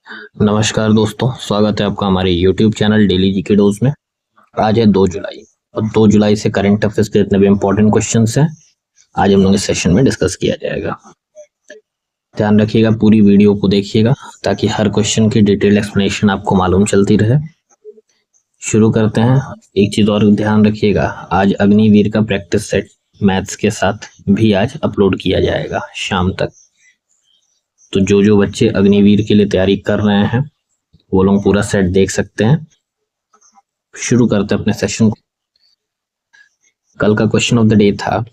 नमस्कार दोस्तों, स्वागत है आपका हमारे YouTube channel daily GK dose में। आज है 2 जुलाई और 2 जुलाई से करंट अफेयर्स के जितने भी इम्पोर्टेंट क्वेश्चंस हैं आज हम लोग इस सेशन में डिस्कस किया जाएगा। ध्यान रखिएगा, पूरी वीडियो को देखिएगा ताकि हर क्वेश्चन की डिटेल एक्सप्लेनेशन आपको मालूम चलती रहे। शुरू करते हैं। एक चीज और ध्यान रखिएगा, आज अग्निवीर का प्रैक्टिस सेट मैथ्स के साथ भी आज अपलोड किया जाएगा शाम तक। तो जो बच्चे अग्निवीर के लिए तैयारी कर रहे हैं वो लोग पूरा सेट देख सकते हैं। शुरू करते हैं अपने सेशन को। कल का क्वेश्चन ऑफ द डे था,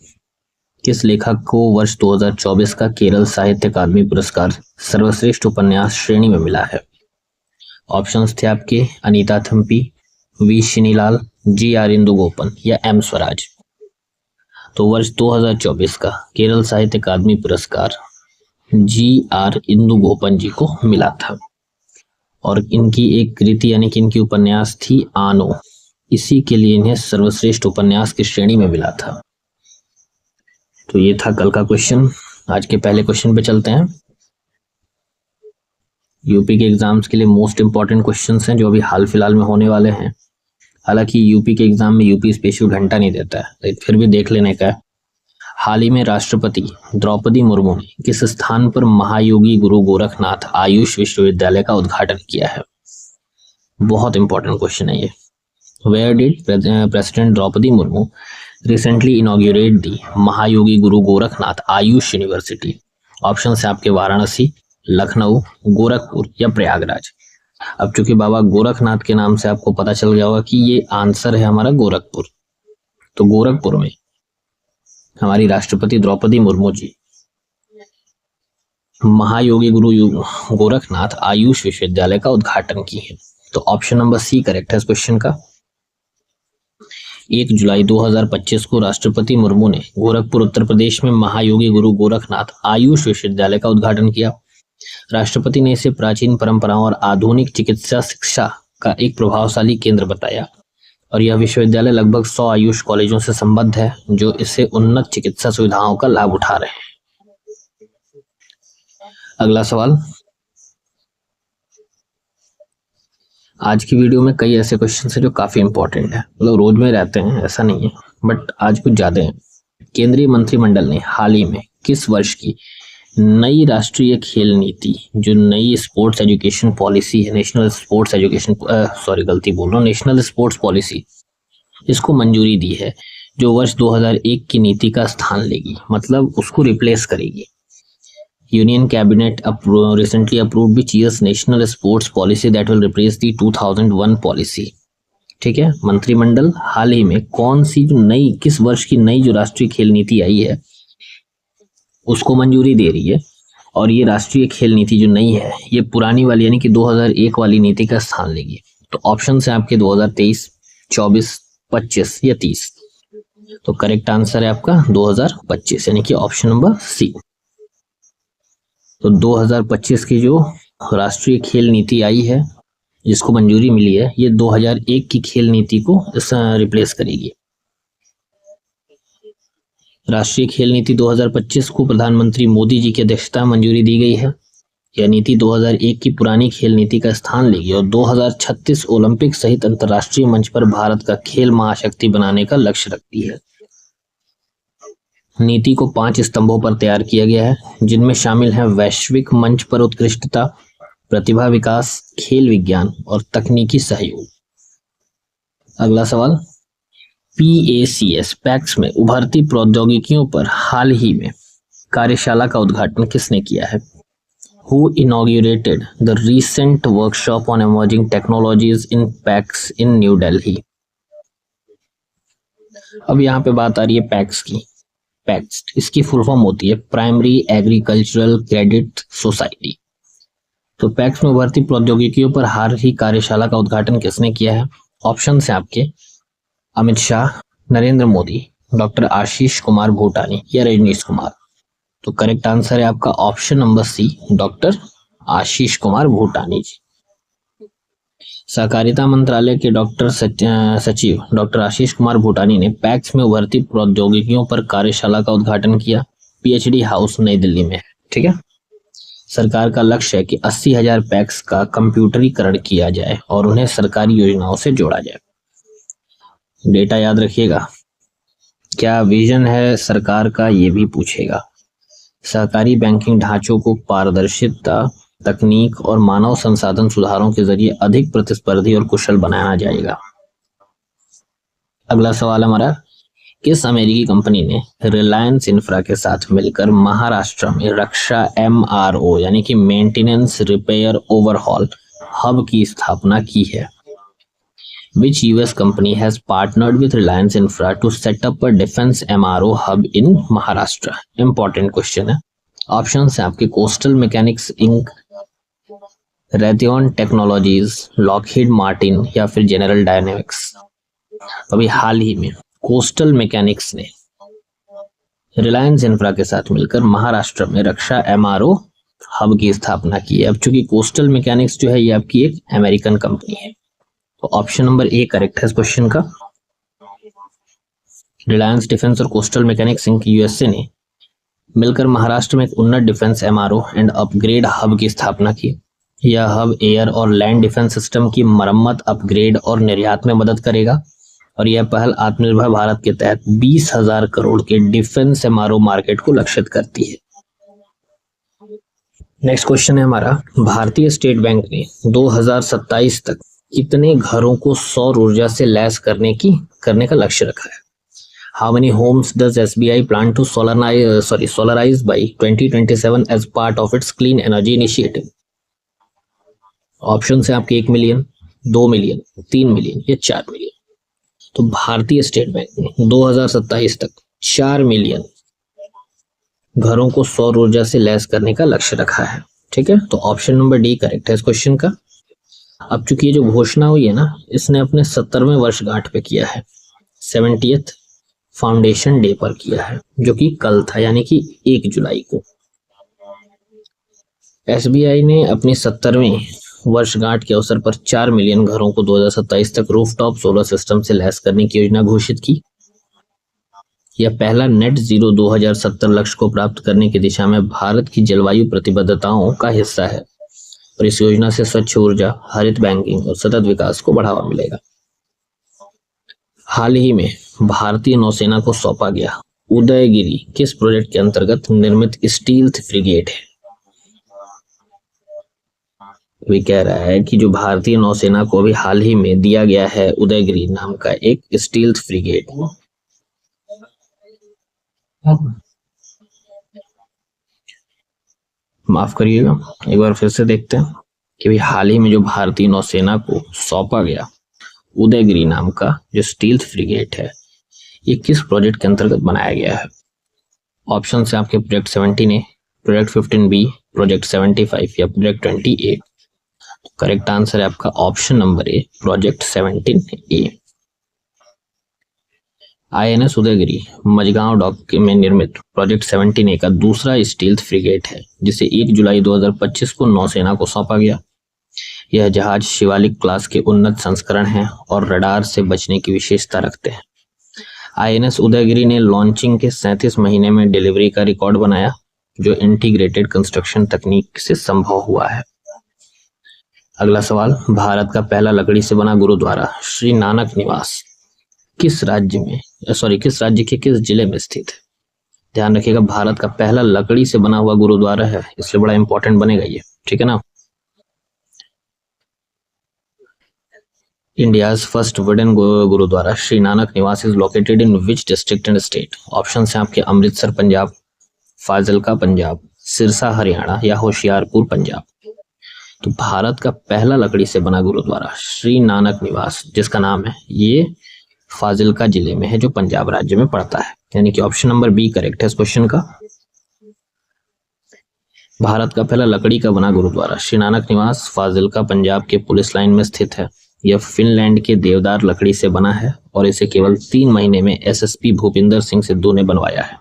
किस लेखक को वर्ष 2024 का केरल साहित्य अकादमी पुरस्कार सर्वश्रेष्ठ उपन्यास श्रेणी में मिला है? ऑप्शंस थे आपके Anita Thampi, V Shinilal, G R Indu Gopan या एम स्वराज। तो वर्ष 2024 का केरल साहित्य अकादमी पुरस्कार जी आर इंदु गोपन जी को मिला था और इनकी एक कृति यानी कि इनकी उपन्यास थी आनो, इसी के लिए इन्हें सर्वश्रेष्ठ उपन्यास की श्रेणी में मिला था। तो ये था कल का क्वेश्चन। आज के पहले क्वेश्चन पे चलते हैं। यूपी के एग्जाम्स के लिए मोस्ट इंपॉर्टेंट क्वेश्चंस हैं जो अभी हाल फिलहाल में होने वाले हैं। हालांकि यूपी के एग्जाम में यूपी स्पेशल घंटा नहीं देता है, लेकिन फिर भी देख लेने का है। हाल ही में राष्ट्रपति द्रौपदी मुर्मू ने किस स्थान पर महायोगी गुरु गोरखनाथ आयुष विश्वविद्यालय का उद्घाटन किया है? बहुत इंपॉर्टेंट क्वेश्चन है ये। Where did president Droupadi Murmu recently inaugurate the Mahayogi Guru Gorakhnath Ayush university? Option है आपके वाराणसी, लखनऊ, गोरखपुर या प्रयागराज। अब चूंकि बाबा गोरखनाथ के नाम से आपको पता चल गया होगा कि ये आंसर है हमारा गोरखपुर। तो गोरखपुर में हमारी राष्ट्रपति द्रौपदी मुर्मू जी महायोगी गुरु गोरखनाथ आयुष विश्वविद्यालय का उद्घाटन की है। तो ऑप्शन नंबर सी करेक्ट है इस क्वेश्चन का। 1 जुलाई 2025 को राष्ट्रपति मुर्मू ने गोरखपुर उत्तर प्रदेश में महायोगी गुरु गोरखनाथ आयुष विश्वविद्यालय का उद्घाटन किया। राष्ट्रपति ने इसे प्राचीन परंपराओं और आधुनिक चिकित्सा शिक्षा का एक प्रभावशाली केंद्र बताया और यह विश्वविद्यालय लगभग 100 आयुष कॉलेजों से संबद्ध है जो इससे उन्नत चिकित्सा सुविधाओं का लाभ उठा रहे हैं। अगला सवाल। आज की वीडियो में कई ऐसे क्वेश्चन हैं जो काफी इंपॉर्टेंट है, मतलब रोज में रहते हैं ऐसा नहीं है, बट आज कुछ ज्यादा है। केंद्रीय मंत्रिमंडल ने हाल ही में किस वर्ष की नई राष्ट्रीय खेल नीति, जो नई स्पोर्ट्स एजुकेशन पॉलिसी है, नेशनल स्पोर्ट्स पॉलिसी, इसको मंजूरी दी है, जो वर्ष 2001 की नीति का स्थान लेगी, मतलब उसको रिप्लेस करेगी। Union cabinet recently approved which years national sports policy that will replace the 2001 policy. ठीक है, मंत्रिमंडल हाल ही में कौन सी जो नई, किस वर्ष की नई जो राष्ट्रीय खेल नीति आई है उसको मंजूरी दे रही है। और ये राष्ट्रीय खेल नीति जो नई है ये पुरानी वाली यानी कि 2001 वाली नीति का स्थान लेगी। तो ऑप्शन है आपके 2023, 24, 25 या 30। तो करेक्ट आंसर है आपका 2025 यानी कि ऑप्शन नंबर सी। तो 2025 की जो राष्ट्रीय खेल नीति आई है जिसको मंजूरी मिली है, ये 2001 की खेल नीति को रिप्लेस करेगी। राष्ट्रीय खेल नीति 2025 को प्रधानमंत्री मोदी जी की अध्यक्षता में मंजूरी दी गई है। यह नीति 2001 की पुरानी खेल नीति का स्थान लेगी और 2036 ओलंपिक सहित अंतर्राष्ट्रीय मंच पर भारत का खेल महाशक्ति बनाने का लक्ष्य रखती है। नीति को 5 स्तंभों पर तैयार किया गया है, जिनमें शामिल हैं वैश्विक मंच पर उत्कृष्टता, प्रतिभा विकास, खेल विज्ञान और तकनीकी सहयोग। अगला सवाल। पैक्स में उभरती प्रौद्योगिकियों पर हाल ही में कार्यशाला का उद्घाटन किसने किया है? Who inaugurated the recent workshop on emerging technologies in PAX in New Delhi? अब यहाँ पे बात आ रही है पैक्स की। पैक्स इसकी फुल फॉर्म होती है प्राइमरी एग्रीकल्चरल क्रेडिट सोसाइटी। तो पैक्स में उभरती प्रौद्योगिकियों पर हाल ही कार्यशाला का उद्घाटन किसने किया है? ऑप्शन है आपके अमित शाह, नरेंद्र मोदी, डॉक्टर आशीष कुमार भूटानी या रजनीश कुमार। तो करेक्ट आंसर है आपका option number C, doctor Ashish Kumar भूटानी जी। सहकारिता मंत्रालय के सचिव डॉक्टर आशीष कुमार भूटानी ने पैक्स में उभरती प्रौद्योगिकियों पर कार्यशाला का उद्घाटन किया। पीएचडी हाउस नई दिल्ली में। ठीक है, सरकार का लक्ष्य है कि 80,000 पैक्स का कंप्यूटरीकरण किया जाए और उन्हें सरकारी योजनाओं से जोड़ा जाए। डेटा याद रखिएगा। क्या विजन है सरकार का, ये भी पूछेगा। सहकारी बैंकिंग ढांचों को पारदर्शिता, तकनीक और मानव संसाधन सुधारों के जरिए अधिक प्रतिस्पर्धी और कुशल बनाया जाएगा। अगला सवाल हमारा, किस अमेरिकी कंपनी ने रिलायंस इंफ्रा के साथ मिलकर महाराष्ट्र में रक्षा MRO यानी कि मेंटेनेंस रिपेयर ओवरहॉल हब की स्थापना की है? Which US company has partnered with Reliance Infra to set up a defense MRO hub in Maharashtra? Important question है। ऑप्शंस हैं आपके coastal mechanics Inc, Raytheon technologies, Lockheed Martin या फिर general dynamics. अभी हाल ही में कोस्टल मैकेनिक्स ने Reliance infra के साथ मिलकर महाराष्ट्र में रक्षा MRO हब की स्थापना की है। अब चूंकि कोस्टल मैकेनिक्स जो है ये आपकी एक अमेरिकन कंपनी है, तो ऑप्शन नंबर ए करेक्ट है इस क्वेश्चन का। रिलायंस डिफेंस और कोस्टल मैकेनिक्स इंक USA ने मिलकर महाराष्ट्र में एक उन्नत defence MRO and upgrade hub की स्थापना की। यह हब एयर और लैंड डिफेंस सिस्टम की मरम्मत, अपग्रेड और निर्यात में मदद करेगा और यह पहल आत्मनिर्भर भारत के तहत 20,000 करोड़ के डिफेंस MRO मार्केट को लक्षित करती है। नेक्स्ट क्वेश्चन है हमारा, भारतीय स्टेट बैंक ने 2027 तक कितने घरों को सौर ऊर्जा से लैस करने का लक्ष्य रखा है? How many homes does SBI plan to solarize by 2027 as part of its clean energy initiative? Option है आपके 1 मिलियन, 2 मिलियन, 3 मिलियन या 4 मिलियन। तो भारतीय स्टेट बैंक ने 2027 तक 4 मिलियन घरों को सौर ऊर्जा से लैस करने का लक्ष्य रखा है। ठीक है, तो ऑप्शन नंबर डी करेक्ट है इस क्वेश्चन का। अब चूंकि ये जो घोषणा हुई है ना, इसने अपने 70वें वर्षगांठ पे किया है, 70th फाउंडेशन डे पर किया है, जो कि कल था, यानी कि 1 जुलाई को। SBI ने अपनी 70वीं वर्षगांठ के अवसर पर 4 मिलियन घरों को 2027 तक रूफटॉप सोलर सिस्टम से लैस करने की योजना घोषित की। यह पहला नेट जीरो 2070 लक्ष्य को प्राप्त करने की दिशा में भारत की जलवायु प्रतिबद्धताओं का हिस्सा है और इस योजना से स्वच्छ ऊर्जा, हरित बैंकिंग और सतत विकास को बढ़ावा मिलेगा। हाल ही में भारतीय नौसेना को सौंपा गया उदयगिरी किस प्रोजेक्ट के अंतर्गत निर्मित स्टील्थ फ्रिगेट है? वे कह रहा है कि जो भारतीय नौसेना को अभी हाल ही में दिया गया है उदयगिरी नाम का एक स्टील्थ फ्रिगेट। माफ करिएगा, एक बार फिर से देखते हैं कि भाई हाल ही में जो भारतीय नौसेना को सौंपा गया उदयगिरी नाम का जो स्टील्थ फ्रिगेट है, ये किस प्रोजेक्ट के अंतर्गत बनाया गया है? ऑप्शन से आपके project 17A, project 15B, project 75 या प्रोजेक्ट 28। करेक्ट आंसर है आपका option number A, project 17A। INS Udaygiri Mazagon dock में निर्मित प्रोजेक्ट 17A का दूसरा स्टील्थ फ्रिगेट है, जिसे 1 जुलाई 2025 को नौसेना को सौंपा गया। यह जहाज शिवालिक क्लास के उन्नत संस्करण हैं और रडार से बचने की विशेषता रखते हैं। INS उदयगिरी ने लॉन्चिंग के 37 महीने में डिलीवरी का रिकॉर्ड बनाया, जो इंटीग्रेटेड कंस्ट्रक्शन तकनीक से संभव हुआ है। अगला सवाल, भारत का पहला लकड़ी से बना गुरुद्वारा श्री नानक निवास किस राज्य के किस जिले में स्थित है? ध्यान रखिएगा, भारत का पहला लकड़ी से बना हुआ गुरुद्वारा है, इसलिए बड़ा इंपॉर्टेंट बनेगा ये। ठीक है ना। India's first wooden gurdwara Shri Nanak निवास is located in which district and state? Option है आपके अमृतसर पंजाब, फाजिलका पंजाब, सिरसा हरियाणा या होशियारपुर पंजाब। तो भारत का पहला लकड़ी से बना गुरुद्वारा श्री नानक निवास, जिसका नाम है, ये फाजिलका जिले में है, जो पंजाब राज्य में पड़ता है, यानी कि ऑप्शन नंबर बी करेक्ट है इस क्वेश्चन का। भारत का पहला लकड़ी का बना गुरुद्वारा श्री नानक निवास फाजिलका पंजाब के पुलिस लाइन में स्थित है। यह फिनलैंड के देवदार लकड़ी से बना है और इसे केवल 3 महीने में SSP भूपिंदर सिंह सिद्धू ने बनवाया है।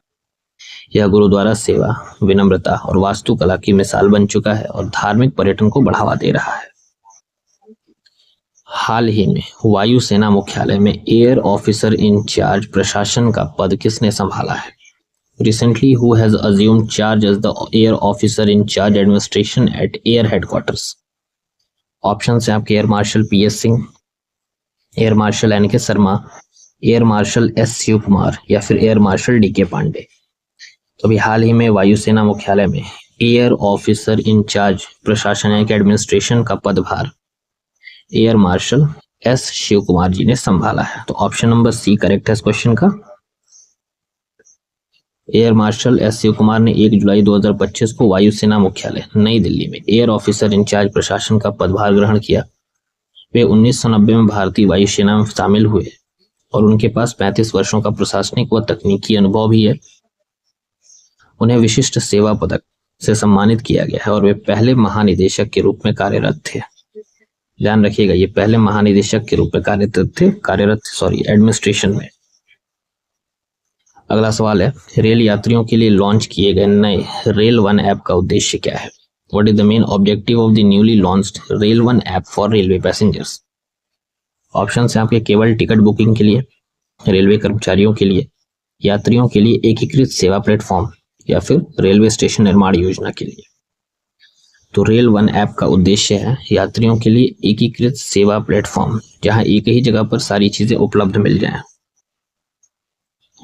यह गुरुद्वारा सेवा, विनम्रता और वास्तुकला की मिसाल बन चुका है और धार्मिक पर्यटन को बढ़ावा दे रहा है। हाल ही में वायुसेना मुख्यालय में एयर ऑफिसर इंचार्ज प्रशासन का पद किसने संभाला है? Recently, who has assumed charge as the air officer in charge administration at air headquarters? Option है आपके air marshal PS Singh, air marshal NK Sharma, air marshal S Shiv Kumar या फिर एयर मार्शल DK पांडे। तो अभी हाल ही में वायुसेना मुख्यालय में एयर ऑफिसर इंचार्ज प्रशासनिक एडमिनिस्ट्रेशन का पदभार air marshal S Shiv Kumar ji ने संभाला है। तो ऑप्शन नंबर C करेक्ट है इस क्वेश्चन का। Air marshal S Shiv Kumar ने 1 जुलाई 2025 को वायुसेना मुख्यालय नई दिल्ली में एयर ऑफिसर इंचार्ज प्रशासन का पदभार ग्रहण किया। वे 1990 में भारतीय वायुसेना में शामिल हुए और उनके पास 35 वर्षों का प्रशासनिक व तकनीकी अनुभव भी है। उन्हें विशिष्ट सेवा पदक से सम्मानित किया गया है और वे पहले महानिदेशक के रूप में कार्यरत थे। ध्यान रखिएगा, ये पहले महानिदेशक के रूप में कार्यरत एडमिनिस्ट्रेशन में। अगला सवाल है, रेल यात्रियों के लिए लॉन्च किए गए नए रेल वन ऐप का उद्देश्य क्या है? What is the main objective of the newly launched rail one app for railway passengers? Option है आपके केवल टिकट बुकिंग के लिए, रेलवे कर्मचारियों के लिए, यात्रियों के लिए एकीकृत सेवा प्लेटफॉर्म या फिर रेलवे स्टेशन निर्माण योजना के लिए। तो रेल वन ऐप का उद्देश्य है यात्रियों के लिए एकीकृत सेवा प्लेटफॉर्म, जहां एक ही जगह पर सारी चीजें उपलब्ध मिल जाएं।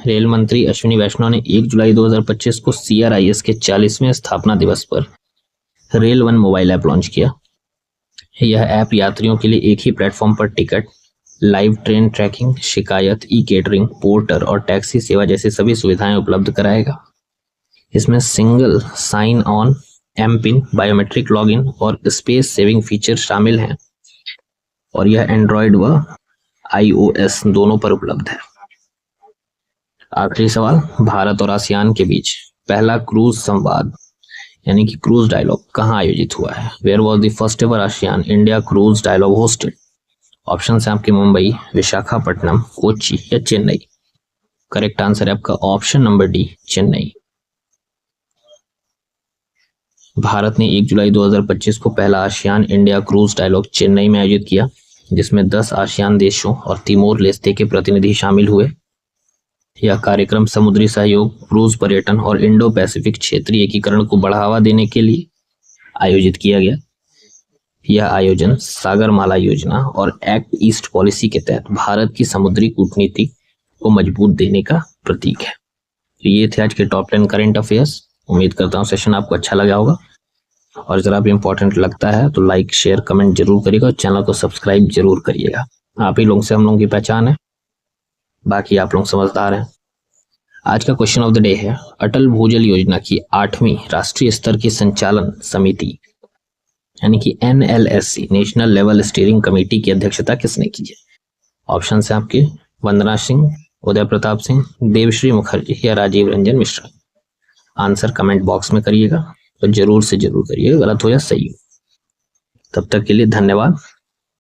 रेल मंत्री अश्विनी वैष्णव ने 1 जुलाई 2025 को CRIS के 40वें स्थापना दिवस पर rail one mobile app launch किया। यह ऐप यात्रियों के लिए एक ही प्लेटफॉर्म पर टिकट, लाइव ट्रेन ट्रैकिंग, शिकायत, ई-केटरिंग, पोर्टर और टैक्सी सेवा जैसी सभी सुविधाएं उपलब्ध कराएगा। इसमें single sign on, MPIN, biometric login और स्पेस सेविंग फीचर शामिल हैं और यह एंड्रॉयड व iOS दोनों पर उपलब्ध है। आखिरी सवाल, भारत और आसियान के बीच पहला क्रूज संवाद यानी कि क्रूज डायलॉग कहाँ आयोजित हुआ है? Where was the first ever ASEAN India cruise dialogue hosted? Option है आपके मुंबई, विशाखापट्टनम, कोच्चि या चेन्नई। करेक्ट आंसर है आपका option number D, Chennai. Bharat ने 1 जुलाई 2025 को पहला ASEAN India cruise dialogue Chennai में आयोजित किया, जिसमें 10 आसियान देशों और तिमोर लेस्ते के प्रतिनिधि शामिल हुए। यह कार्यक्रम समुद्री सहयोग, क्रूज पर्यटन और इंडो पैसिफिक क्षेत्रीय एकीकरण को बढ़ावा देने के लिए आयोजित किया गया। यह आयोजन सागरमाला योजना और एक्ट ईस्ट पॉलिसी के तहत भारत की समुद्री कूटनीति को मजबूत देने का प्रतीक है। तो ये थे आज के टॉप 10 करंट अफेयर्स। उम्मीद करता हूँ सेशन आपको अच्छा लगा होगा और जरा भी इंपॉर्टेंट लगता है तो लाइक, शेयर, कमेंट जरूर करिएगा और चैनल को सब्सक्राइब जरूर करिएगा। आप ही लोगों से हम लोगों की पहचान है, बाकी आप लोग समझदार हैं। आज का क्वेश्चन ऑफ द डे है, अटल भूजल योजना की 8वीं राष्ट्रीय स्तर की संचालन समिति यानी कि NLSC national level steering committee की अध्यक्षता किसने की है? ऑप्शन है आपके वंदना सिंह, उदय प्रताप सिंह, देवश्री मुखर्जी या Rajiv Ranjan Mishra. Answer comment box में करिएगा तो जरूर से जरूर करिएगा, गलत हो या सही हो। तब तक के लिए धन्यवाद।